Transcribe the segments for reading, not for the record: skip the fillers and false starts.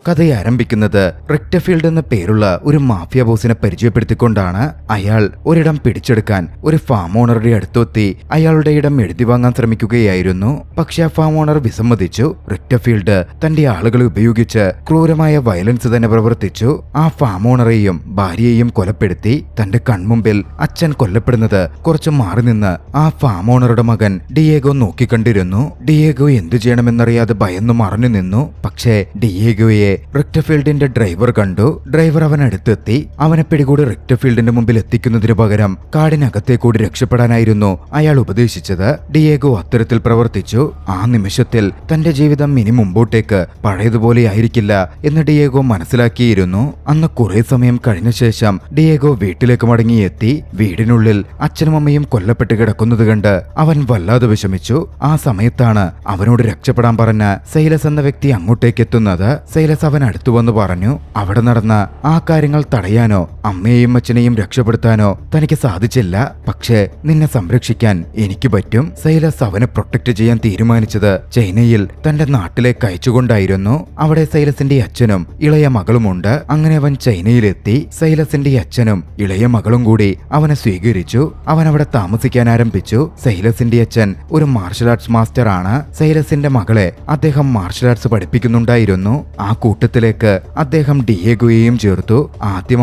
കഥ ആരംഭിക്കുന്നത് റിക്ടർഫീൽഡ് എന്ന പേരുള്ള ഒരു മാഫിയ ബോസിനെ പരിചയപ്പെടുത്തിക്കൊണ്ടാണ്. അയാൾ ഒരിടം പിടിച്ചെടുക്കാൻ ഒരു ഫാം ഓണറുടെ അടുത്തെത്തി അയാളുടെ ഇടം എഴുതി വാങ്ങാൻ ശ്രമിക്കുകയായിരുന്നു. പക്ഷെ ആ ഫാം ഓണർ വിസമ്മതിച്ചു. റിക്ടർഫീൽഡ് തന്റെ ആളുകളെ ഉപയോഗിച്ച് ക്രൂരമായ വയലൻസ് തന്നെ പ്രവർത്തിച്ചു. ആ ഫാം ഓണറെയും ഭാര്യയെയും കൊലപ്പെടുത്തി. തന്റെ കൺമുമ്പിൽ അച്ഛൻ കൊല്ലപ്പെടുന്നത് കുറച്ച് മാറി നിന്ന് ആ ഫാം ഓണറുടെ മകൻ ഡിയേഗോ നോക്കിക്കണ്ടിരുന്നു. ഡിയേഗോ എന്തു ചെയ്യണമെന്നറിയാതെ ഭയന്നു മറഞ്ഞു നിന്നു. പക്ഷേ ഡിയേഗോയെ റിക്ടർഫീൽഡിന്റെ ഡ്രൈവർ കണ്ടു. ഡ്രൈവർ അവനടുത്തെത്തി. അവനെ പിടികൂടി റിക്ടർഫീൽഡിന്റെ മുമ്പിൽ എത്തിക്കുന്നതിനു പകരം കാടിനകത്തെ കൂടി രക്ഷപ്പെടാനായിരുന്നു അയാൾ ഉപദേശിച്ചത്. ഡിയേഗോ അത്തരത്തിൽ പ്രവർത്തിച്ചു. ആ നിമിഷത്തിൽ തന്റെ ജീവിതം ഇനി മുമ്പോട്ടേക്ക് പഴയതുപോലെ ആയിരിക്കില്ല എന്ന് ഡിയേഗോ മനസ്സിലാക്കിയിരുന്നു. അന്ന് കുറെ സമയം കഴിഞ്ഞ ശേഷം ഡിയേഗോ വീട്ടിലേക്ക് മടങ്ങിയെത്തി. വീടിനുള്ളിൽ അച്ഛനും അമ്മയും കൊല്ലപ്പെട്ട് കിടക്കുന്നത് കണ്ട് അവൻ വല്ലാതെ വിഷമിച്ചു. ആ സമയത്താണ് അവനോട് രക്ഷപ്പെടാൻ പറഞ്ഞ സൈലസ് എന്ന വ്യക്തി അങ്ങോട്ടേക്ക് എത്തുന്നത്. സൈലസ് അവൻ അടുത്തു വന്ന് പറഞ്ഞു, അവിടെ നടന്ന ആ കാര്യങ്ങൾ തടയാനോ അമ്മയെയും അച്ഛനെയും രക്ഷപ്പെടുത്താനോ തനിക്ക് സാധിച്ചില്ല. പക്ഷേ നിന്നെ സംരക്ഷിക്കാൻ എനിക്ക് പറ്റും. സൈലസ് അവനെ പ്രൊട്ടക്ട് ചെയ്യാൻ തീരുമാനിച്ചത് ചൈനയിൽ തന്റെ നാട്ടിലേക്ക് അയച്ചുകൊണ്ടായിരുന്നു. അവിടെ സൈലസിന്റെ അച്ഛനും ഇളയ മകളുമുണ്ട്. അങ്ങനെ അവൻ ചൈനയിലെത്തി. സൈലസിന്റെ അച്ഛനും ഇളയ മകളും കൂടി അവനെ സ്വീകരിച്ചു. അവൻ അവിടെ താമസിക്കാൻ ആരംഭിച്ചു. സൈലസിന്റെ അച്ഛൻ ഒരു മാർഷൽ ആർട്സ് മാസ്റ്റർ ആണ്. സൈലസിന്റെ മകളെ അദ്ദേഹം മാർഷൽ ആർട്സ് പഠിപ്പിക്കുന്നുണ്ടായിരുന്നു. ആ കൂട്ടത്തിലേക്ക് അദ്ദേഹം ഡിയേഗോയെയും ചേർത്തു. ആദ്യം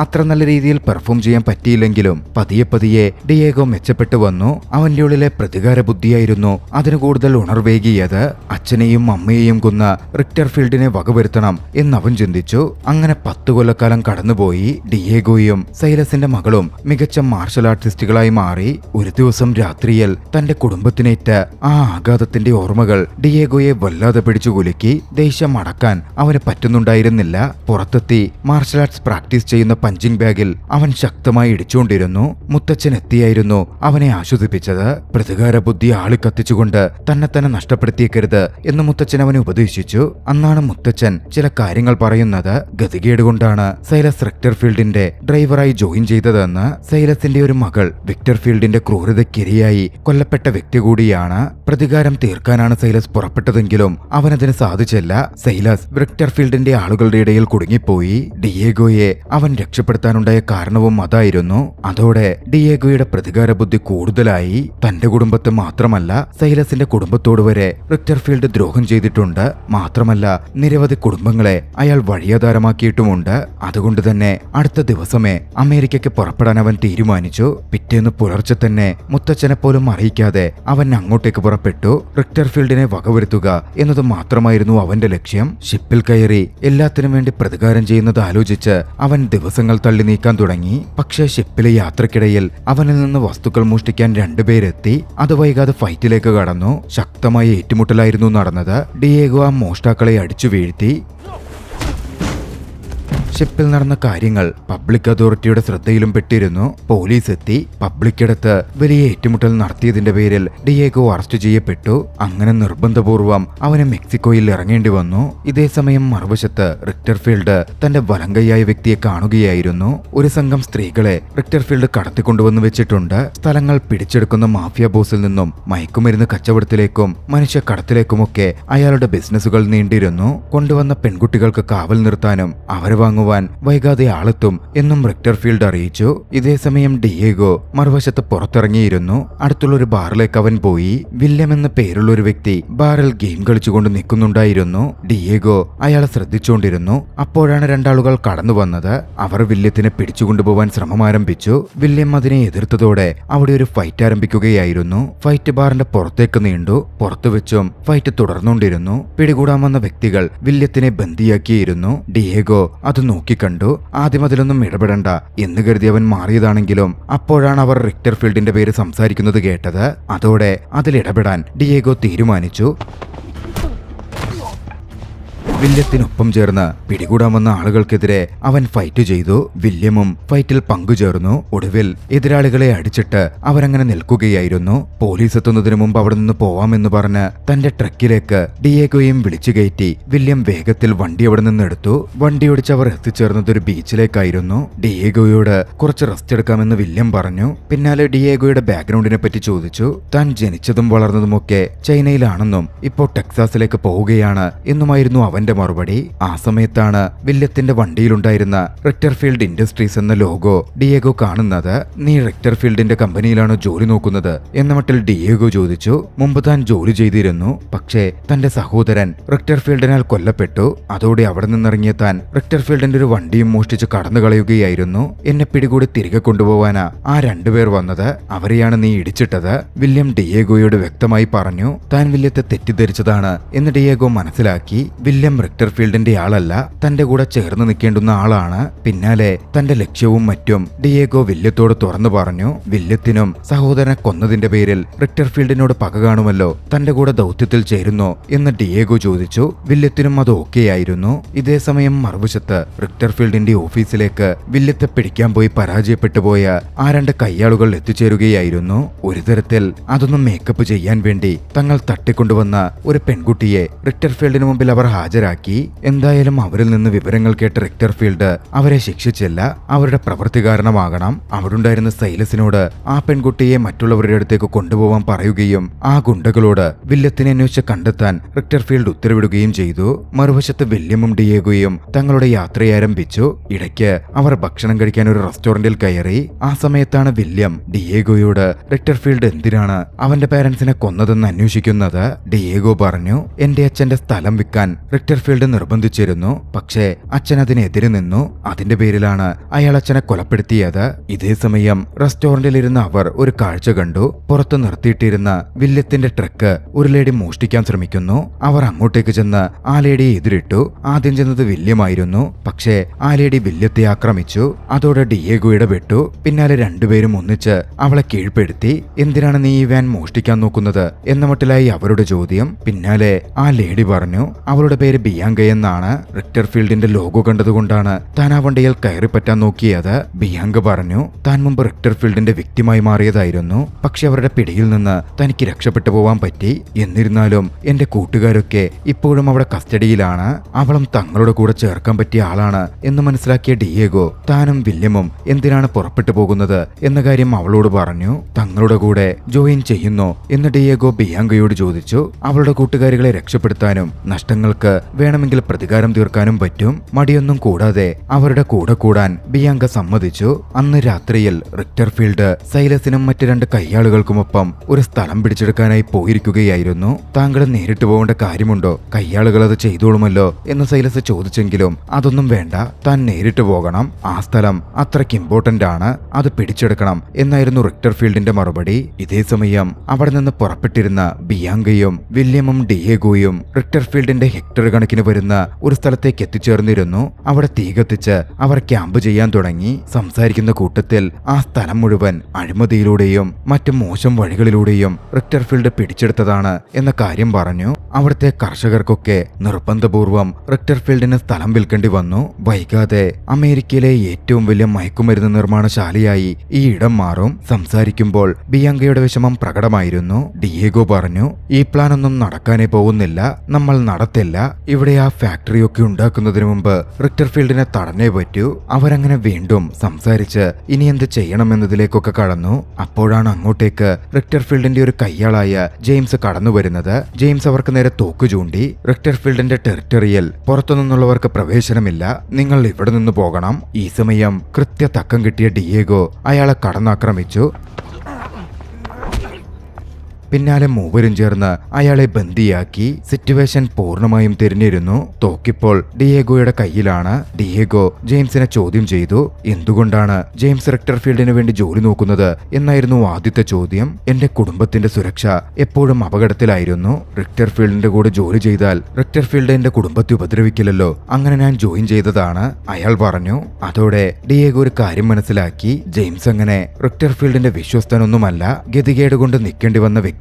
അത്ര നല്ല രീതിയിൽ പെർഫോം ചെയ്യാൻ പറ്റിയില്ലെങ്കിലും പതിയെ പതിയെ ഡിയേഗോ മെച്ചപ്പെട്ടു വന്നു. അവന്റെ ഉള്ളിലെ പ്രതികാര ബുദ്ധിയായിരുന്നു അതിന് കൂടുതൽ ഉണർവേകിയത്. അച്ഛനെയും അമ്മയെയും കൊന്ന റിക്ടർഫീൽഡിനെ വകവരുത്തണം എന്നവൻ ചിന്തിച്ചു. അങ്ങനെ 10 കൊല്ലക്കാലം കടന്നുപോയി. ഡിയേഗോയും സൈലസിന്റെ മകളും മികച്ച മാർഷൽ ആർട്ടിസ്റ്റുകളായി മാറി. ഒരു ദിവസം രാത്രിയിൽ തന്റെ കുടുംബത്തിനേറ്റ ആ ആഘാതത്തിന്റെ ഓർമ്മകൾ ഡിയേഗോയെ വല്ലാതെ പിടിച്ചു കുലുക്കി. ദേഷ്യം അടക്കാൻ അവന് പറ്റുന്നുണ്ടായിരുന്നില്ല. പുറത്തെത്തി മാർഷൽ ആർട്സ് പ്രാക്ടീസ് ചെയ്യുന്ന പഞ്ചിങ് ബാഗിൽ അവൻ ശക്തമായി ഇടിച്ചുകൊണ്ടിരുന്നു. മുത്തച്ഛൻ എത്തിയായിരുന്നു അവനെ ആശ്വസിപ്പിച്ചത്. പ്രതികാര ബുദ്ധി ആളിക്കത്തിച്ചുകൊണ്ട് തന്നെ നഷ്ടപ്പെടുത്തിയേക്കരുത് എന്ന് മുത്തച്ഛൻ അവനെ ഉപദേശിച്ചു. അന്നാണ് മുത്തച്ഛൻ ചില കാര്യങ്ങൾ പറയുന്നത്. ഗതികേട് കൊണ്ടാണ് സൈലസ് റിക്ടർഫീൽഡിന്റെ ഡ്രൈവറായി ജോയിൻ ചെയ്തതെന്ന്. സൈലസിന്റെ ഒരു മകൾ വിക്ടർഫീൽഡിന്റെ ക്രൂരതയ്ക്കിരയായി കൊല്ലപ്പെട്ട വ്യക്തി കൂടിയാണ്. പ്രതികാരം തീർക്കാനാണ് സൈലസ് പുറപ്പെട്ടതെങ്കിലും അവനതിന് സാധിച്ചില്ല. സൈലസ് വിക്ടർഫീൽഡിന്റെ ആളുകളുടെ ഇടയിൽ കുടുങ്ങിപ്പോയി. ഡിയേഗോയെ അവൻ രക്ഷപ്പെടുത്താനുണ്ടായ കാരണവും അതായിരുന്നു. അതോടെ ഡിയേഗോയുടെ പ്രതികാര ബുദ്ധി കൂടുതലായി. തന്റെ കുടുംബത്തെ മാത്രമല്ല സൈലസിന്റെ കുടുംബത്തോട് വരെ റിക്ടർഫീൽഡ് ദ്രോഹം ചെയ്തിട്ടുണ്ട്. മാത്രമല്ല നിരവധി കുടുംബങ്ങളെ അയാൾ വഴിയാധാരമാക്കിയിട്ടുമുണ്ട്. അതുകൊണ്ട് തന്നെ അടുത്ത ദിവസമേ അമേരിക്കയ്ക്ക് പുറപ്പെടാൻ അവൻ തീരുമാനിച്ചു. പിറ്റേന്ന് പുലർച്ചെ തന്നെ മുത്തച്ഛനെ പോലും അറിയിക്കാതെ അവൻ അങ്ങോട്ടേക്ക് പുറപ്പെട്ടു. റിക്ടർഫീൽഡിനെ വകവരുത്തുക എന്നത് മാത്രമായിരുന്നു അവന്റെ ലക്ഷ്യം. ഷിപ്പിൽ കയറി എല്ലാത്തിനും വേണ്ടി പ്രതികാരം ചെയ്യുന്നത് ആലോചിച്ച് അവൻ ദിവസങ്ങൾ തള്ളി നീക്കാൻ തുടങ്ങി. പക്ഷേ ഷിപ്പിലെ യാത്രക്കിടയിൽ അവനിൽ നിന്ന് വസ്തുക്കൾ മോഷ്ടിക്കാൻ 2 പേരെത്തി. അത് വൈകാതെ ഫൈറ്റിലേക്ക് കടന്നു. ശക്തമായ ഏറ്റുമുട്ടലായിരുന്നു നടന്നത്. ഡിയേഗോ ആ മോഷ്ടാക്കളെ അടിച്ചു വീഴ്ത്തി. ഷിപ്പിൽ നടന്ന കാര്യങ്ങൾ പബ്ലിക് അതോറിറ്റിയുടെ ശ്രദ്ധയിലും പെട്ടിരുന്നു. പോലീസ് എത്തി. പബ്ലിക്കിടത്ത് വലിയ ഏറ്റുമുട്ടൽ നടത്തിയതിന്റെ പേരിൽ ഡിയേഗോ അറസ്റ്റ് ചെയ്യപ്പെട്ടു. അങ്ങനെ നിർബന്ധപൂർവം അവന് മെക്സിക്കോയിൽ ഇറങ്ങേണ്ടി വന്നു. ഇതേസമയം മറുവശത്ത് റിക്ടർഫീൽഡ് തന്റെ വലങ്കയ്യായ വ്യക്തിയെ കാണുകയായിരുന്നു. ഒരു സംഘം സ്ത്രീകളെ റിക്ടർഫീൽഡ് കടത്തിക്കൊണ്ടുവന്ന് വെച്ചിട്ടുണ്ട്. സ്ഥലങ്ങൾ പിടിച്ചെടുക്കുന്ന മാഫിയ ബോസിൽ നിന്നും മയക്കുമരുന്ന് കച്ചവടത്തിലേക്കും മനുഷ്യക്കടത്തിലേക്കുമൊക്കെ അയാളുടെ ബിസിനസ്സുകൾ നീണ്ടിരുന്നു. കൊണ്ടുവന്ന പെൺകുട്ടികൾക്ക് കാവൽ നിർത്താനും അവരെ വാങ്ങുവാൻ വൈകാതെ ആളെത്തും എന്നും റിക്ടർഫീൽഡ് അറിയിച്ചു. ഇതേസമയം ഡിയേഗോ മറുവശത്ത് പുറത്തിറങ്ങിയിരുന്നു. അടുത്തുള്ള ഒരു ബാറിലേക്ക് അവൻ പോയി. വില്യം എന്ന പേരുള്ള ഒരു വ്യക്തി ബാറിൽ ഗെയിം കളിച്ചുകൊണ്ട് നിൽക്കുന്നുണ്ടായിരുന്നു. ഡിയേഗോ അയാളെ ശ്രദ്ധിച്ചുകൊണ്ടിരുന്നു. അപ്പോഴാണ് 2 ആളുകൾ കടന്നു വന്നത്. അവർ വില്യത്തിനെ പിടിച്ചുകൊണ്ടുപോവാൻ ശ്രമം ആരംഭിച്ചു. വില്യം അതിനെ എതിർത്തതോടെ അവിടെ ഒരു ഫൈറ്റ് ആരംഭിക്കുകയായിരുന്നു. ഫൈറ്റ് ബാറിന്റെ പുറത്തേക്ക് നീണ്ടു. പുറത്തുവെച്ചും ഫൈറ്റ് തുടർന്നുകൊണ്ടിരുന്നു. പിടികൂടാൻ വന്ന വ്യക്തികൾ വില്യത്തിനെ ബന്ദിയാക്കിയിരുന്നു. ഡിയേഗോ അത് നോക്കിക്കണ്ടു. ആദ്യം അതിലൊന്നും ഇടപെടണ്ട എന്ന് കരുതി അവൻ മാറിയതാണെങ്കിലും അപ്പോഴാണ് അവർ റിക്ടർഫീൽഡിന്റെ പേര് സംസാരിക്കുന്നത് കേട്ടത്. അതോടെ അതിലിടപെടാൻ ഡിയേഗോ തീരുമാനിച്ചു. വില്യത്തിനൊപ്പം ചേർന്ന് പിടികൂടാമെന്ന ആളുകൾക്കെതിരെ അവൻ ഫൈറ്റ് ചെയ്തു. വില്യമും ഫൈറ്റിൽ പങ്കുചേർന്നു. ഒടുവിൽ എതിരാളികളെ അടിച്ചിട്ട് അവരങ്ങനെ നിൽക്കുകയായിരുന്നു. പോലീസ് എത്തുന്നതിന് മുമ്പ് അവിടെ നിന്ന് പോവാമെന്ന് പറഞ്ഞ് തന്റെ ട്രക്കിലേക്ക് ഡിയേഗോയും വിളിച്ചു കയറ്റി വില്യം വേഗത്തിൽ വണ്ടി അവിടെ നിന്ന് എടുത്തു. വണ്ടിയോടിച്ച് അവർ എത്തിച്ചേർന്നത് ഒരു ബീച്ചിലേക്കായിരുന്നു. ഡിയേഗോയോട് കുറച്ച് റെസ്റ്റ് എടുക്കാമെന്ന് വില്യം പറഞ്ഞു. പിന്നാലെ ഡിയേഗോയുടെ ബാക്ക്ഗ്രൗണ്ടിനെ പറ്റി ചോദിച്ചു. താൻ ജനിച്ചതും വളർന്നതുമൊക്കെ ചൈനയിലാണെന്നും ഇപ്പോൾ ടെക്സാസിലേക്ക് പോവുകയാണ് എന്നുമായിരുന്നു അവന്റെ ഫീൽഡിന്റെ മറുപടി. ആ സമയത്താണ് വില്യത്തിന്റെ വണ്ടിയിലുണ്ടായിരുന്ന റിക്ടർഫീൽഡ് ഇൻഡസ്ട്രീസ് എന്ന ലോഗോ ഡിയേഗോ കാണുന്നത്. നീ റിക്ടർഫീൽഡിന്റെ കമ്പനിയിലാണോ ജോലി നോക്കുന്നത് എന്ന മട്ടിൽ ഡിയേഗോ ചോദിച്ചു. മുമ്പ് താൻ ജോലി ചെയ്തിരുന്നു, പക്ഷേ തന്റെ സഹോദരൻ റിക്ടർഫീൽഡിനാൽ കൊല്ലപ്പെട്ടു. അതോടെ അവിടെ നിന്നിറങ്ങിയ താൻ റിക്ടർഫീൽഡിന്റെ ഒരു വണ്ടിയും മോഷ്ടിച്ച് കടന്നു കളയുകയായിരുന്നു. എന്നെ പിടികൂടി തിരികെ കൊണ്ടുപോവാനാ ആ രണ്ടുപേർ വന്നത്. അവരെയാണ് നീ ഇടിച്ചിട്ടത്. വില്യം ഡിയേഗോയോട് വ്യക്തമായി പറഞ്ഞു. താൻ വില്യത്തെ തെറ്റിദ്ധരിച്ചതാണ് എന്ന് ഡിയേഗോ മനസ്സിലാക്കി. വില്യം റിക്ടർഫീൽഡിന്റെ ആളല്ല, തന്റെ കൂടെ ചേർന്ന് നിൽക്കേണ്ടുന്ന ആളാണ്. പിന്നാലെ തന്റെ ലക്ഷ്യവും മറ്റും ഡിയേഗോ വില്യത്തോട് തുറന്നു പറഞ്ഞു. വില്യത്തിനും സഹോദരനെ കൊന്നതിന്റെ പേരിൽ റിക്ടർഫീൽഡിനോട് പക കാണുമല്ലോ, തന്റെ കൂടെ ദൗത്യത്തിൽ ചേരുന്നോ എന്ന് ഡിയേഗോ ചോദിച്ചു. വില്യത്തിനും അത് ഓക്കെയായിരുന്നു. ഇതേ സമയം മറുവശത്ത് റിക്ടർഫീൽഡിന്റെ ഓഫീസിലേക്ക് വില്യത്തെ പിടിക്കാൻ പോയി പരാജയപ്പെട്ടു പോയ ആ രണ്ട് കയ്യാളുകൾ എത്തിച്ചേരുകയായിരുന്നു. ഒരു തരത്തിൽ അതൊന്നും മേക്കപ്പ് ചെയ്യാൻ വേണ്ടി തങ്ങൾ തട്ടിക്കൊണ്ടുവന്ന ഒരു പെൺകുട്ടിയെ റിക്ടർഫീൽഡിന് മുമ്പിൽ അവർ ഹാജരാക്കി. എന്തായാലും അവരിൽ നിന്ന് വിവരങ്ങൾ കേട്ട റിക്ടർഫീൽഡ് അവരെ ശിക്ഷിച്ചില്ല. അവരുടെ പ്രവൃത്തി കാരണമാകണം. അവിടുണ്ടായിരുന്ന സൈലസിനോട് ആ പെൺകുട്ടിയെ മറ്റുള്ളവരുടെ അടുത്തേക്ക് കൊണ്ടുപോകാൻ പറയുകയും ആ ഗുണ്ടകളോട് വില്യത്തിനെ അന്വേഷിച്ച് കണ്ടെത്താൻ റിക്ടർഫീൽഡ് ഉത്തരവിടുകയും ചെയ്തു. മറുവശത്ത് വില്യമും ഡിയേഗോയും തങ്ങളുടെ യാത്രയാരംഭിച്ചു. ഇടയ്ക്ക് അവർ ഭക്ഷണം കഴിക്കാൻ ഒരു റെസ്റ്റോറന്റിൽ കയറി. ആ സമയത്താണ് വില്യം ഡിയേഗോയോട് റിക്ടർഫീൽഡ് എന്തിനാണ് അവന്റെ പാരന്റ്സിനെ കൊന്നതെന്ന് അന്വേഷിക്കുന്നത്. ഡിയേഗോ പറഞ്ഞു, എന്റെ അച്ഛന്റെ സ്ഥലം വിൽക്കാൻ റിക്ടർഫീൽഡ് നിർബന്ധിച്ചിരുന്നു, പക്ഷേ അച്ഛൻ അതിനെതിരെ നിന്നു. അതിന്റെ പേരിലാണ് അയാൾ അച്ഛനെ കൊലപ്പെടുത്തിയത്. ഇതേ സമയം റെസ്റ്റോറന്റിലിരുന്ന് അവർ ഒരു കാഴ്ച കണ്ടു. പുറത്ത് നിർത്തിയിട്ടിരുന്ന വില്യത്തിന്റെ ട്രക്ക് ഒരു ലേഡി മോഷ്ടിക്കാൻ ശ്രമിക്കുന്നു. അവർ അങ്ങോട്ടേക്ക് ചെന്ന് ആ ലേഡിയെ എതിരിട്ടു. ആദ്യം ചെന്നത് വില്യമായിരുന്നു, പക്ഷേ ആ ലേഡി വില്യത്തെ ആക്രമിച്ചു. അതോടെ ഡിയേഗോ ഇടപെട്ടു. പിന്നാലെ രണ്ടുപേരും ഒന്നിച്ച് അവളെ കീഴ്പ്പെടുത്തി. എന്തിനാണ് നീ ഈ വാൻ മോഷ്ടിക്കാൻ നോക്കുന്നത് എന്ന മട്ടിലായി അവരുടെ ചോദ്യം. പിന്നാലെ ആ ലേഡി പറഞ്ഞു, അവളുടെ പേര് ബിയാങ്കയെന്നാണ്. റിക്ടർഫീൽഡിന്റെ ലോഗോ കണ്ടതുകൊണ്ടാണ് താൻ ആ വണ്ടിയിൽ കയറിപ്പറ്റാൻ നോക്കിയത്. ബിയാങ്ക പറഞ്ഞു, താൻ മുമ്പ് റിക്ടർഫീൽഡിന്റെ വ്യക്തിമായി മാറിയതായിരുന്നു, പക്ഷെ അവരുടെ പിടിയിൽ നിന്ന് തനിക്ക് രക്ഷപ്പെട്ടു പോവാൻ പറ്റി. എന്നിരുന്നാലും എന്റെ കൂട്ടുകാരൊക്കെ ഇപ്പോഴും അവിടെ കസ്റ്റഡിയിലാണ്. അവളും തങ്ങളുടെ കൂടെ ചേർക്കാൻ പറ്റിയ ആളാണ് എന്ന് മനസ്സിലാക്കിയ ഡിയേഗോ താനും വില്യമും എന്തിനാണ് പുറപ്പെട്ടു പോകുന്നത് എന്ന കാര്യം അവളോട് പറഞ്ഞു. തങ്ങളുടെ കൂടെ ജോയിൻ ചെയ്യുന്നോ എന്ന് ഡിയേഗോ ബിയാങ്കയോട് ചോദിച്ചു. അവളുടെ കൂട്ടുകാരികളെ രക്ഷപ്പെടുത്താനും നഷ്ടങ്ങൾക്ക് വേണമെങ്കിൽ പ്രതികാരം തീർക്കാനും പറ്റും. മടിയൊന്നും കൂടാതെ അവരുടെ കൂടെ കൂടാൻ ബിയാങ്ക സമ്മതിച്ചു. അന്ന് രാത്രിയിൽ റിക്ടർഫീൽഡ് സൈലസിനും മറ്റ് രണ്ട് കയ്യാളുകൾക്കുമൊപ്പം ഒരു സ്ഥലം പിടിച്ചെടുക്കാനായി പോയിരിക്കുകയായിരുന്നു. താങ്കൾ നേരിട്ട് പോകേണ്ട കാര്യമുണ്ടോ? കയ്യാളുകൾ അത് ചെയ്തോളുമല്ലോ എന്ന് സൈലസ് ചോദിച്ചെങ്കിലും അതൊന്നും വേണ്ട, താൻ നേരിട്ട് പോകണം. ആ സ്ഥലം അത്രയ്ക്ക് ഇമ്പോർട്ടന്റ് ആണ്, അത് പിടിച്ചെടുക്കണം എന്നായിരുന്നു റിക്ടർഫീൽഡിന്റെ മറുപടി. ഇതേ സമയം അവിടെ നിന്ന് പുറപ്പെട്ടിരുന്ന ബിയാങ്കയും വില്യമും ഡിയേഗോയും റിക്ടർഫീൽഡിന്റെ ഹെക്ടർ കണക്കിന് വരുന്ന ഒരു സ്ഥലത്തേക്ക് എത്തിച്ചേർന്നിരുന്നു. അവിടെ തീ കത്തിച്ച് അവർ ക്യാമ്പ് ചെയ്യാൻ തുടങ്ങി. സംസാരിക്കുന്ന കൂട്ടത്തിൽ ആ സ്ഥലം മുഴുവൻ അഴിമതിയിലൂടെയും മറ്റു മോശം വഴികളിലൂടെയും റിക്ടർഫീൽഡ് പിടിച്ചെടുത്തതാണ് എന്ന കാര്യം പറഞ്ഞു. അവിടുത്തെ കർഷകർക്കൊക്കെ നിർബന്ധപൂർവം റിക്ടർഫീൽഡിന് സ്ഥലം വിൽക്കേണ്ടി വന്നു. വൈകാതെ അമേരിക്കയിലെ ഏറ്റവും വലിയ മയക്കുമരുന്ന് നിർമ്മാണശാലയായി ഈ ഇടം മാറും. സംസാരിക്കുമ്പോൾ ബിയാങ്കയുടെ വിഷമം പ്രകടമായിരുന്നു. ഡിയേഗോ പറഞ്ഞു, ഈ പ്ലാൻ ഒന്നും നടക്കാനേ പോകുന്നില്ല, നമ്മൾ നടത്തില്ല. ഇവിടെ ആ ഫാക്ടറിയൊക്കെ ഉണ്ടാക്കുന്നതിന് മുമ്പ് റിക്ടർഫീൽഡിനെ തടഞ്ഞേ പറ്റൂ. അവരങ്ങനെ വീണ്ടും സംസാരിച്ച് ഇനി എന്ത് ചെയ്യണമെന്നതിലേക്കൊക്കെ കടന്നു. അപ്പോഴാണ് അങ്ങോട്ടേക്ക് റിക്ടർഫീൽഡിന്റെ ഒരു കയ്യാളായ ജെയിംസ് കടന്നു വരുന്നത്. ജെയിംസ് അവർക്ക് നേരെ തോക്ക് ചൂണ്ടി, റിക്ടർഫീൽഡിന്റെ ടെറിട്ടറിയിൽ പുറത്തുനിന്നുള്ളവർക്ക് പ്രവേശനമില്ല, നിങ്ങൾ ഇവിടെ നിന്ന് പോകണം. ഈ സമയം കൃത്യതക്കം കിട്ടിയ ഡിയേഗോ അയാളെ കടന്നാക്രമിച്ചു. പിന്നാലെ മൂവരും ചേർന്ന് അയാളെ ബന്ദിയാക്കി. സിറ്റുവേഷൻ പൂർണ്ണമായും തിരിഞ്ഞിരുന്നു. തോക്കിപ്പോൾ ഡിയേഗോയുടെ കയ്യിലാണ്. ഡിയേഗോ ജെയിംസിനെ ചോദ്യം ചെയ്തു. എന്തുകൊണ്ടാണ് ജെയിംസ് റിക്ടർഫീൽഡിന് വേണ്ടി ജോലി നോക്കുന്നത് എന്നായിരുന്നു ആദ്യത്തെ ചോദ്യം. എന്റെ കുടുംബത്തിന്റെ സുരക്ഷ എപ്പോഴും അപകടത്തിലായിരുന്നു. റിക്ടർഫീൽഡിന്റെ കൂടെ ജോലി ചെയ്താൽ റിക്ടർഫീൽഡ് എന്റെ കുടുംബത്തെ ഉപദ്രവിക്കില്ലല്ലോ, അങ്ങനെ ഞാൻ ജോയിൻ ചെയ്തതാണ്, അയാൾ പറഞ്ഞു. അതോടെ ഡിയേഗോ ഒരു കാര്യം മനസ്സിലാക്കി. ജെയിംസ് അങ്ങനെ റിക്ടർഫീൽഡിന്റെ വിശ്വസ്തനൊന്നുമല്ല, ഗതികേട് കൊണ്ട് നിൽക്കേണ്ടി വന്ന വ്യക്തിയാണ്.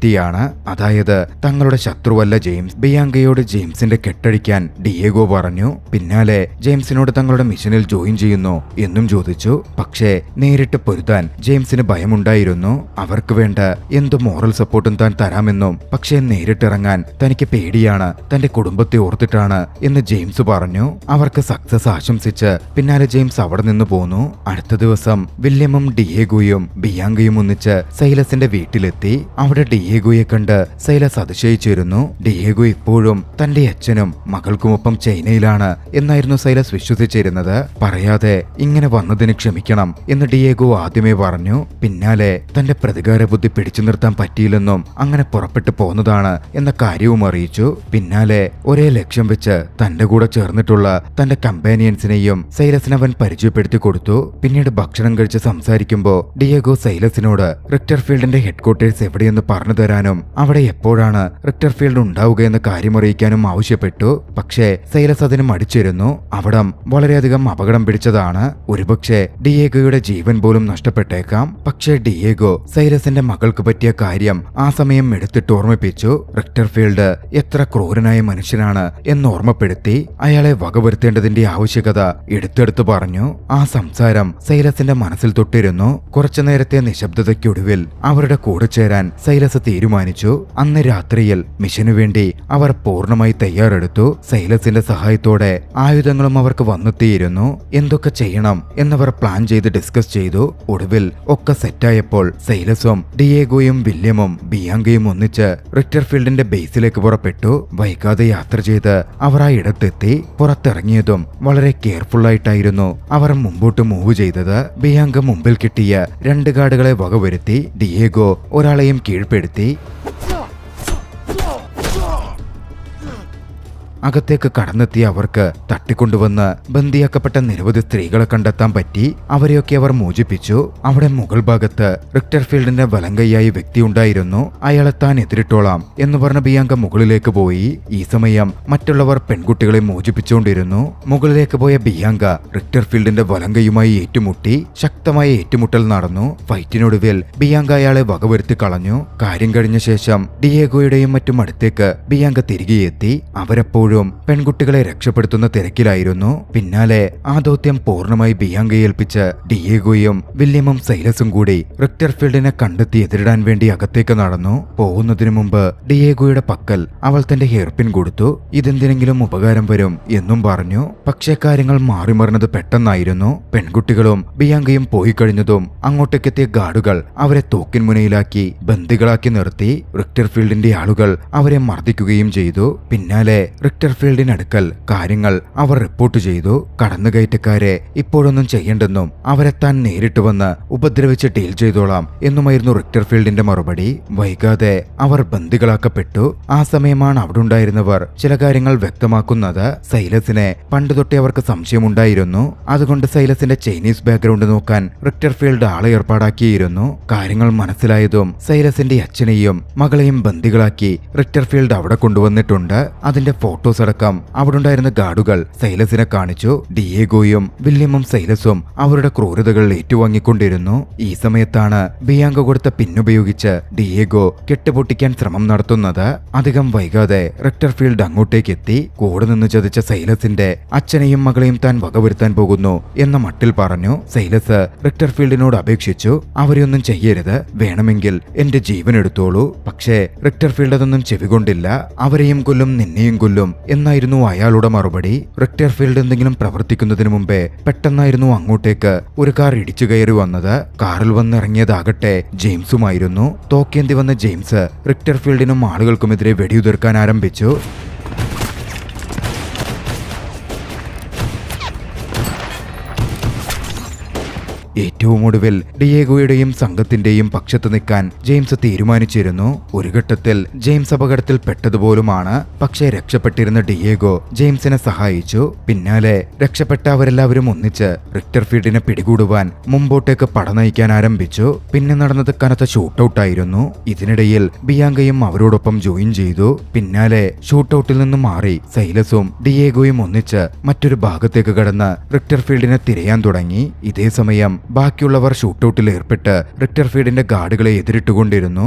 അതായത് തങ്ങളുടെ ശത്രുവല്ല ജെയിംസ്. ബിയാങ്കയോട് ജെയിംസിന്റെ കെട്ടഴിക്കാൻ ഡിയേഗോ പറഞ്ഞു. പിന്നാലെ ജെയിംസിനോട് തങ്ങളുടെ മിഷനിൽ ജോയിൻ ചെയ്യുന്നു എന്നും ചോദിച്ചു. പക്ഷേ നേരിട്ട് പൊരുതാൻ ജെയിംസിന് ഭയമുണ്ടായിരുന്നു. അവർക്ക് വേണ്ട എന്തു മോറൽ സപ്പോർട്ടും താൻ തരാമെന്നും, പക്ഷേ നേരിട്ടിറങ്ങാൻ തനിക്ക് പേടിയാണ്, തന്റെ കുടുംബത്തെ ഓർത്തിട്ടാണ് എന്ന് ജെയിംസ് പറഞ്ഞു. അവർക്ക് സക്സസ് ആശംസിച്ച് പിന്നാലെ ജെയിംസ് അവിടെ നിന്ന് പോന്നു. അടുത്ത ദിവസം വില്യമും ഡിയേഗോയും ബിയാങ്കയും ഒന്നിച്ച് സൈലസിന്റെ വീട്ടിലെത്തി. അവിടെ ഡിയേഗോയെ കണ്ട് സൈലസ് അതിശയിച്ചിരുന്നു. ഡിയേഗോ ഇപ്പോഴും തന്റെ അച്ഛനും മകൾക്കുമൊപ്പം ചൈനയിലാണ് എന്നായിരുന്നു സൈലസ് വിശ്വസിച്ചിരുന്നത്. പറയാതെ ഇങ്ങനെ വന്നതിന് ക്ഷമിക്കണം എന്ന് ഡിയേഗോ ആദ്യമേ പറഞ്ഞു. പിന്നാലെ തന്റെ പ്രതികാര ബുദ്ധി പിടിച്ചു നിർത്താൻ പറ്റിയില്ലെന്നും അങ്ങനെ പുറപ്പെട്ടു പോന്നതാണ് എന്ന കാര്യവും അറിയിച്ചു. പിന്നാലെ ഒരേ ലക്ഷ്യം വെച്ച് തന്റെ കൂടെ ചേർന്നിട്ടുള്ള തന്റെ കമ്പാനിയൻസിനെയും സൈലസിനവൻ പരിചയപ്പെടുത്തി കൊടുത്തു. പിന്നീട് ഭക്ഷണം കഴിച്ച് സംസാരിക്കുമ്പോ ഡിയേഗോ സൈലസിനോട് റിക്ടർഫീൽഡിന്റെ ഹെഡ്ക്വാർട്ടേഴ്സ് എവിടെയെന്ന് പറഞ്ഞു തരാനും അവിടെ എപ്പോഴാണ് റിക്ടർഫീൽഡ് ഉണ്ടാവുക എന്ന കാര്യം അറിയിക്കാനും ആവശ്യപ്പെട്ടു. പക്ഷേ സൈലസ് അതിന് മടിച്ചിരുന്നു. അവിടം വളരെയധികം അപകടം പിടിച്ചതാണ്. ഒരുപക്ഷെ ഡിയേഗോയുടെ ജീവൻ പോലും നഷ്ടപ്പെട്ടേക്കാം. പക്ഷേ ഡിയേഗോ സൈലസിന്റെ മകൾക്ക് പറ്റിയ കാര്യം ആ സമയം എടുത്തിട്ട് ഓർമ്മിപ്പിച്ചു. റിക്ടർഫീൽഡ് എത്ര ക്രൂരനായ മനുഷ്യനാണ് എന്ന് ഓർമ്മപ്പെടുത്തി അയാളെ വകവരുത്തേണ്ടതിന്റെ ആവശ്യകത എടുത്തെടുത്തു പറഞ്ഞു. ആ സംസാരം സൈലസിന്റെ മനസ്സിൽ തൊട്ടിരുന്നു. കുറച്ചു നേരത്തെ നിശബ്ദതയ്ക്കൊടുവിൽ അവരുടെ കൂടെ ചേരാൻ സൈലസ് തീരുമാനിച്ചു. അന്ന് രാത്രിയിൽ മിഷനു വേണ്ടി അവർ പൂർണ്ണമായി തയ്യാറെടുത്തു. സൈലസിന്റെ സഹായത്തോടെ ആയുധങ്ങളും അവർക്ക് വന്നെത്തിയിരുന്നു. എന്തൊക്കെ ചെയ്യണം എന്നവർ പ്ലാൻ ചെയ്ത് ഡിസ്കസ് ചെയ്തു. ഒടുവിൽ ഒക്കെ സെറ്റായപ്പോൾ സൈലസും ഡിയേഗോയും വില്യമും ബിയാങ്കയും ഒന്നിച്ച് റിക്ടർഫീൽഡിന്റെ ബേസിലേക്ക് പുറപ്പെട്ടു. വൈകാതെ യാത്ര ചെയ്ത് അവർ ആ ഇടത്തെത്തി. പുറത്തിറങ്ങിയതും വളരെ കെയർഫുള്ളായിട്ടായിരുന്നു അവർ മുമ്പോട്ട് മൂവ് ചെയ്തത്. ബിയാങ്ക മുമ്പിൽ കിട്ടിയ 2 ഗാർഡുകളെ വകവരുത്തി. ഡിയേഗോ ഒരാളെയും കീഴ്പ്പെടുത്തി. അകത്തേക്ക് കടന്നെത്തിയ അവർക്ക് തട്ടിക്കൊണ്ടുവന്ന് ബന്ദിയാക്കപ്പെട്ട നിരവധി സ്ത്രീകളെ കണ്ടെത്താൻ പറ്റി. അവരെയൊക്കെ അവർ മോചിപ്പിച്ചു. അവിടെ മുകൾ ഭാഗത്ത് റിക്ടർഫീൽഡിന്റെ വലങ്കയ്യായി വ്യക്തി ഉണ്ടായിരുന്നു. അയാളെ താൻ എതിരിട്ടോളാം എന്ന് പറഞ്ഞ ബിയാങ്ക മുകളിലേക്ക് പോയി. ഈ സമയം മറ്റുള്ളവർ പെൺകുട്ടികളെ മോചിപ്പിച്ചുകൊണ്ടിരുന്നു. മുകളിലേക്ക് പോയ ബിയാങ്ക റിക്ടർഫീൽഡിന്റെ വലങ്കയുമായി ഏറ്റുമുട്ടി. ശക്തമായ ഏറ്റുമുട്ടൽ നടന്നു. ഫൈറ്റിനൊടുവിൽ ബിയാങ്ക അയാളെ വകവരുത്തി കളഞ്ഞു. കാര്യം കഴിഞ്ഞ ശേഷം ഡിയേഗോയുടെയും മറ്റും അടുത്തേക്ക് ബിയാങ്ക തിരികെ എത്തി. അവരെപ്പോഴും പെൺകുട്ടികളെ രക്ഷപ്പെടുത്തുന്ന തിരക്കിലായിരുന്നു. പിന്നാലെ ആ ദൗത്യം പൂർണ്ണമായി ബിയാങ്കയെ ഏൽപ്പിച്ച് ഡിയേഗോയും വില്യമും സൈലസും കൂടി റിക്ടർഫീൽഡിനെ കണ്ടെത്തി എതിരിടാൻ വേണ്ടി അകത്തേക്ക് നടന്നു. പോകുന്നതിനു മുമ്പ് ഡിയേഗോയുടെ പക്കൽ അവൾ തന്റെ ഹെയർപിൻ കൊടുത്തു. ഇതെന്തിനെങ്കിലും ഉപകാരം വരും എന്നും പറഞ്ഞു. പക്ഷേ കാര്യങ്ങൾ മാറിമറിഞ്ഞത് പെട്ടെന്നായിരുന്നു. പെൺകുട്ടികളും ബിയാങ്കയും പോയി കഴിഞ്ഞതും അങ്ങോട്ടേക്കെത്തിയ ഗാർഡുകൾ അവരെ തോക്കിൻ മുനയിലാക്കി ബന്ദികളാക്കി നിർത്തി. റിക്ടർഫീൽഡിന്റെ ആളുകൾ അവരെ മർദ്ദിക്കുകയും ചെയ്തു. പിന്നാലെ റിക്ടർഫീൽഡിനടുക്കൽ കാര്യങ്ങൾ അവർ റിപ്പോർട്ട് ചെയ്തു. കടന്നുകയറ്റക്കാരെ ഇപ്പോഴൊന്നും ചെയ്യേണ്ടെന്നും അവരെ താൻ നേരിട്ട് വന്ന് ഉപദ്രവിച്ച് ഡീൽ ചെയ്തോളാം എന്നുമായിരുന്നു റിക്ടർഫീൽഡിന്റെ മറുപടി. വൈകാതെ അവർ ബന്ദികളാക്കപ്പെട്ടു. ആ സമയമാണ് അവിടെ ഉണ്ടായിരുന്നവർ ചില കാര്യങ്ങൾ വ്യക്തമാക്കുന്നത്. സൈലസിനെ പണ്ട് തൊട്ടേ അവർക്ക് സംശയമുണ്ടായിരുന്നു. അതുകൊണ്ട് സൈലസിന്റെ ചൈനീസ് ബാക്ക്ഗ്രൗണ്ട് നോക്കാൻ റിക്ടർഫീൽഡ് ആളെ ഏർപ്പാടാക്കിയിരുന്നു. കാര്യങ്ങൾ മനസ്സിലായതും സൈലസിന്റെ അച്ഛനെയും മകളെയും ബന്ദികളാക്കി റിക്ടർഫീൽഡ് അവിടെ കൊണ്ടുവന്നിട്ടുണ്ട്. അതിന്റെ ഫോട്ടോസ് അടക്കം അവിടെ ഉണ്ടായിരുന്ന ഗാർഡുകൾ സൈലസിനെ കാണിച്ചു. ഡിയേഗോയും വില്യമും സൈലസും അവരുടെ ക്രൂരതകൾ ഏറ്റുവാങ്ങിക്കൊണ്ടിരുന്നു. ഈ സമയത്താണ് ബിയാങ്ക കൊടുത്ത പിന്നുപയോഗിച്ച് ഡിയേഗോ കെട്ടുപൊട്ടിക്കാൻ ശ്രമം നടത്തുന്നത്. അധികം വൈകാതെ റിക്ടർഫീൽഡ് അങ്ങോട്ടേക്ക് എത്തി. കൂടെ നിന്ന് ചതിച്ച സൈലസിന്റെ അച്ഛനെയും മകളെയും താൻ വകവരുത്താൻ പോകുന്നു എന്ന മട്ടിൽ പറഞ്ഞു. സൈലസ് റിക്ടർഫീൽഡിനോട് അപേക്ഷിച്ചു, അവരെയൊന്നും ചെയ്യരുത്, വേണമെങ്കിൽ എന്റെ ജീവൻ എടുത്തോളൂ. പക്ഷേ റിക്ടർഫീൽഡ് അതൊന്നും ചെവികൊണ്ടില്ല. അവരെയും കൊല്ലും, നിന്നെയും കൊല്ലും എന്നായിരുന്നു അയാളുടെ മറുപടി. റിക്ടർഫീൽഡ് എന്തെങ്കിലും പ്രവർത്തിക്കുന്നതിന് മുമ്പേ പെട്ടെന്നായിരുന്നു അങ്ങോട്ടേക്ക് ഒരു കാർ ഇടിച്ചു കയറി വന്നത്. കാറിൽ വന്നിറങ്ങിയതാകട്ടെ ജെയിംസുമായിരുന്നു. തോക്കേന്തി വന്ന ജെയിംസ് റിക്ടർഫീൽഡിനും ആളുകൾക്കുമെതിരെ വെടിയുതിർക്കാൻ ആരംഭിച്ചു. ഏറ്റവും ഒടുവിൽ ഡിയേഗോയുടെയും സംഘത്തിന്റെയും പക്ഷത്ത് നിൽക്കാൻ ജെയിംസ് തീരുമാനിച്ചിരുന്നു. ഒരു ഘട്ടത്തിൽ ജെയിംസ് അപകടത്തിൽ പെട്ടതുപോലുമാണ്. പക്ഷേ രക്ഷപ്പെട്ടിരുന്ന ഡിയേഗോ ജെയിംസിനെ സഹായിച്ചു. പിന്നാലെ രക്ഷപ്പെട്ട അവരെല്ലാവരും ഒന്നിച്ച് റിക്ടർഫീൽഡിനെ പിടികൂടുവാൻ മുമ്പോട്ടേക്ക് പടനയിക്കാൻ ആരംഭിച്ചു. പിന്നെ നടന്നത് കനത്ത ഷൂട്ടൌട്ടായിരുന്നു. ഇതിനിടയിൽ ബിയാങ്കയും അവരോടൊപ്പം ജോയിൻ ചെയ്തു. പിന്നാലെ ഷൂട്ടൌട്ടിൽ നിന്നും മാറി സൈലസും ഡിയേഗോയും ഒന്നിച്ച് മറ്റൊരു ഭാഗത്തേക്ക് കടന്ന് റിക്ടർഫീൽഡിനെ തിരയാൻ തുടങ്ങി. ഇതേ സമയം ബാക്കിയുള്ളവർ ഷൂട്ടൌട്ടിൽ ഏർപ്പെട്ട് റിക്ടർഫീൽഡിന്റെ ഗാർഡുകളെ എതിരിട്ടുകൊണ്ടിരുന്നു.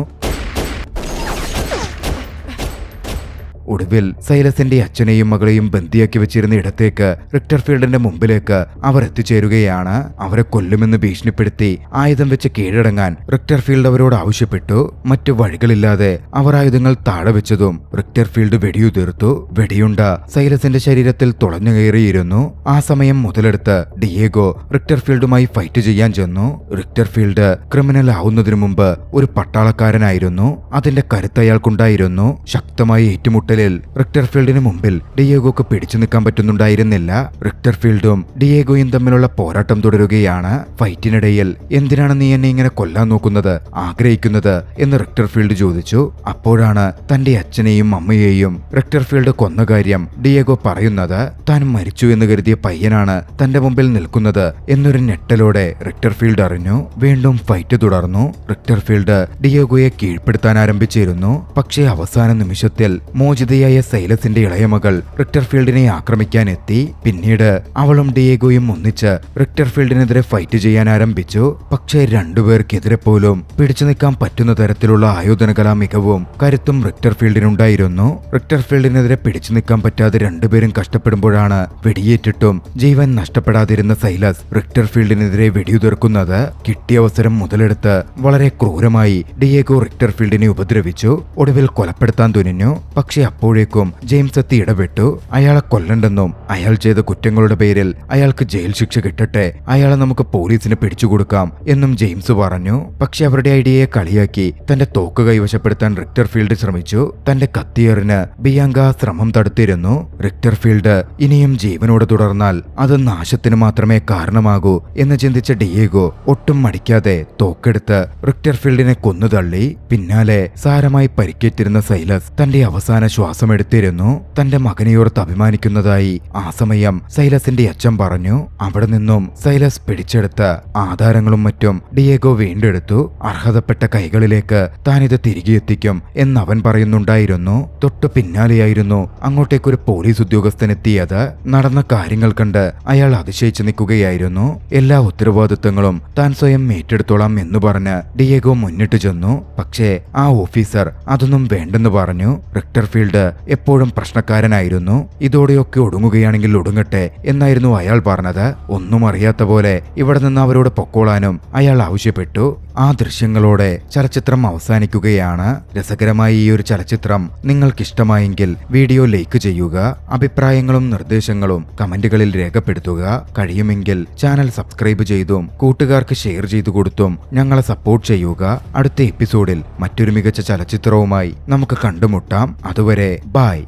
ഒടുവിൽ സൈലസിന്റെ അച്ഛനെയും മകളെയും ബന്ദിയാക്കി വെച്ചിരുന്ന ഇടത്തേക്ക് റിക്ടർഫീൽഡിന്റെ മുമ്പിലേക്ക് അവർ എത്തിച്ചേരുകയാണ്. അവരെ കൊല്ലുമെന്ന് ഭീഷണിപ്പെടുത്തി ആയുധം വെച്ച് കീഴടങ്ങാൻ റിക്ടർഫീൽഡ് അവരോട് ആവശ്യപ്പെട്ടു. മറ്റു വഴികളില്ലാതെ അവർ ആയുധങ്ങൾ താഴെ വെച്ചതും റിക്ടർഫീൽഡ് വെടിയുതിർത്തു. വെടിയുണ്ട സൈലസിന്റെ ശരീരത്തിൽ തുളഞ്ഞു കയറിയിരുന്നു. ആ സമയം മുതലെടുത്ത് ഡിയേഗോ റിക്ടർഫീൽഡുമായി ഫൈറ്റ് ചെയ്യാൻ ചെന്നു. റിക്ടർഫീൽഡ് ക്രിമിനൽ ആവുന്നതിനു മുമ്പ് ഒരു പട്ടാളക്കാരനായിരുന്നു. അതിന്റെ കരുത്ത് അയാൾക്കുണ്ടായിരുന്നു. ശക്തമായ ഏറ്റുമുട്ടലിൽ റിക്ടർഫീൽഡിന് മുമ്പിൽ ഡിയേഗോക്ക് പിടിച്ചു നിൽക്കാൻ പറ്റുന്നുണ്ടായിരുന്നില്ല. റിക്ടർഫീൽഡും ഡിയേഗോയും തമ്മിലുള്ള പോരാട്ടം തുടരുകയാണ്. ഫൈറ്റിനിടയിൽ എന്തിനാണ് നീ എന്നെ ഇങ്ങനെ കൊല്ലാൻ നോക്കുന്നത്, ആഗ്രഹിക്കുന്നത് എന്ന് റിക്ടർഫീൽഡ് ചോദിച്ചു. അപ്പോഴാണ് തന്റെ അച്ഛനെയും അമ്മയെയും റിക്ടർഫീൽഡ് കൊന്ന കാര്യം ഡിയേഗോ പറയുന്നത്. താൻ മരിച്ചു എന്ന് കരുതിയ പയ്യനാണ് തന്റെ മുമ്പിൽ നിൽക്കുന്നത് എന്നൊരു ഞെട്ടലോടെ റിക്ടർഫീൽഡ് അറിഞ്ഞു. വീണ്ടും ഫൈറ്റ് തുടർന്നു. റിക്ടർഫീൽഡ് ഡിയേഗോയെ കീഴ്പ്പെടുത്താൻ ആരംഭിച്ചിരുന്നു. പക്ഷേ അവസാന നിമിഷത്തിൽ മോചിതയായ സൈലസിന്റെ ഇളയമകൾ റിക്ടർഫീൽഡിനെ ആക്രമിക്കാൻ എത്തി. പിന്നീട് അവളും ഡിയേഗോയും ഒന്നിച്ച് റിക്ടർഫീൽഡിനെതിരെ ഫൈറ്റ് ചെയ്യാൻ ആരംഭിച്ചു. പക്ഷേ രണ്ടുപേർക്കെതിരെ പോലും പിടിച്ചു നിൽക്കാൻ പറ്റുന്ന തരത്തിലുള്ള ആയോധനകലാ മികവും കരുത്തും റിക്ടർഫീൽഡിനുണ്ടായിരുന്നു. റിക്ടർഫീൽഡിനെതിരെ പിടിച്ചു നിൽക്കാൻ പറ്റാതെ രണ്ടുപേരും കഷ്ടപ്പെടുമ്പോഴാണ് വെടിയേറ്റിട്ടും ജീവൻ നഷ്ടപ്പെടാതിരുന്ന സൈലസ് റിക്ടർഫീൽഡിനെതിരെ വെടിയുതിർക്കുന്നത്. കിട്ടിയ അവസരം മുതലെടുത്ത് വളരെ ക്രൂരമായി ഡിയേഗോ റിക്ടർഫീൽഡിനെ ഉപദ്രവിച്ചു. ഒടുവിൽ കൊലപ്പെടുത്താൻ തുനിഞ്ഞു. പക്ഷെ അപ്പോഴേക്കും ജെയിംസ് എത്തി ഇടപെട്ടു. അയാളെ കൊല്ലണ്ടെന്നും അയാൾ ചെയ്ത കുറ്റങ്ങളുടെ പേരിൽ അയാൾക്ക് ജയിൽ ശിക്ഷ കിട്ടട്ടെ, അയാളെ നമുക്ക് പോലീസിന് പിടിച്ചുകൊടുക്കാം എന്നും ജെയിംസ് പറഞ്ഞു. പക്ഷെ അവരുടെ ഐഡിയയെ കളിയാക്കി തന്റെ തോക്ക് കൈവശപ്പെടുത്താൻ റിക്ടർഫീൽഡ് ശ്രമിച്ചു. തന്റെ കത്തിയേറിന് ബിയാങ്ക ശ്രമം തടുത്തിരുന്നു. റിക്ടർഫീൽഡ് ഇനിയും ജീവനോട് തുടർന്നാൽ അത് നാശത്തിന് മാത്രമേ കാരണമാകൂ എന്ന് ചിന്തിച്ച ഡിയേഗോ ഒട്ടും മടിക്കാതെ തോക്കെടുത്ത് റിക്ടർഫീൽഡിനെ കൊന്നുതള്ളി. പിന്നാലെ സാരമായി പരിക്കേറ്റിരുന്ന സൈലസ് തന്റെ അവസാന ശ്വാസമെടുത്തിരുന്നു. തന്റെ മകനെയോർത്ത് അഭിമാനിക്കുന്നതായി ആ സമയം സൈലസിന്റെ അച്ഛൻ പറഞ്ഞു. അവിടെ നിന്നും സൈലസ് പിടിച്ചെടുത്ത ആധാരങ്ങളും മറ്റും ഡിയേഗോ വീണ്ടെടുത്തു. അർഹതപ്പെട്ട കൈകളിലേക്ക് താനിത് തിരികെ എത്തിക്കും എന്നവൻ പറയുന്നുണ്ടായിരുന്നു. തൊട്ടു പിന്നാലെയായിരുന്നു അങ്ങോട്ടേക്കൊരു പോലീസ് ഉദ്യോഗസ്ഥനെത്തിയത്. നടന്ന കാര്യങ്ങൾ കണ്ട് അയാൾ അതിശയിച്ചു നിൽക്കുകയായിരുന്നു. എല്ലാ ഉത്തരവാദിത്തങ്ങളും താൻ സ്വയം ഏറ്റെടുത്തോളാം എന്ന് പറഞ്ഞ് ഡിയേഗോ മുന്നിട്ട് ചെന്നു. പക്ഷേ ആ ഓഫീസർ അതൊന്നും വേണ്ടെന്ന് പറഞ്ഞു. റിക്ടർഫീൽഡ് എപ്പോഴും പ്രശ്നക്കാരനായിരുന്നു. ഇതോടെയൊക്കെ ഒടുങ്ങുകയാണെങ്കിൽ ഒടുങ്ങട്ടെ എന്നായിരുന്നു അയാൾ പറഞ്ഞത്. ഒന്നും അറിയാത്ത പോലെ ഇവിടെ നിന്ന് അവരോട് പൊക്കോളാനും അയാൾ ആവശ്യപ്പെട്ടു. ആ ദൃശ്യങ്ങളോടെ ചലച്ചിത്രം അവസാനിക്കുകയാണ്. രസകരമായ ഈ ഒരു ചലച്ചിത്രം നിങ്ങൾക്കിഷ്ടമായെങ്കിൽ വീഡിയോ ലൈക്ക് ചെയ്യുക. അഭിപ്രായങ്ങളും നിർദ്ദേശങ്ങളും കമന്റുകളിൽ രേഖപ്പെടുത്തുക. കഴിയുമെങ്കിൽ ചാനൽ സബ്സ്ക്രൈബ് ചെയ്തും കൂട്ടുകാർക്ക് ഷെയർ ചെയ്തു കൊടുത്തും ഞങ്ങളെ സപ്പോർട്ട് ചെയ്യുക. അടുത്ത എപ്പിസോഡിൽ മറ്റൊരു മികച്ച ചലച്ചിത്രവുമായി നമുക്ക് കണ്ടുമുട്ടാം. അതുവരെ ബൈ.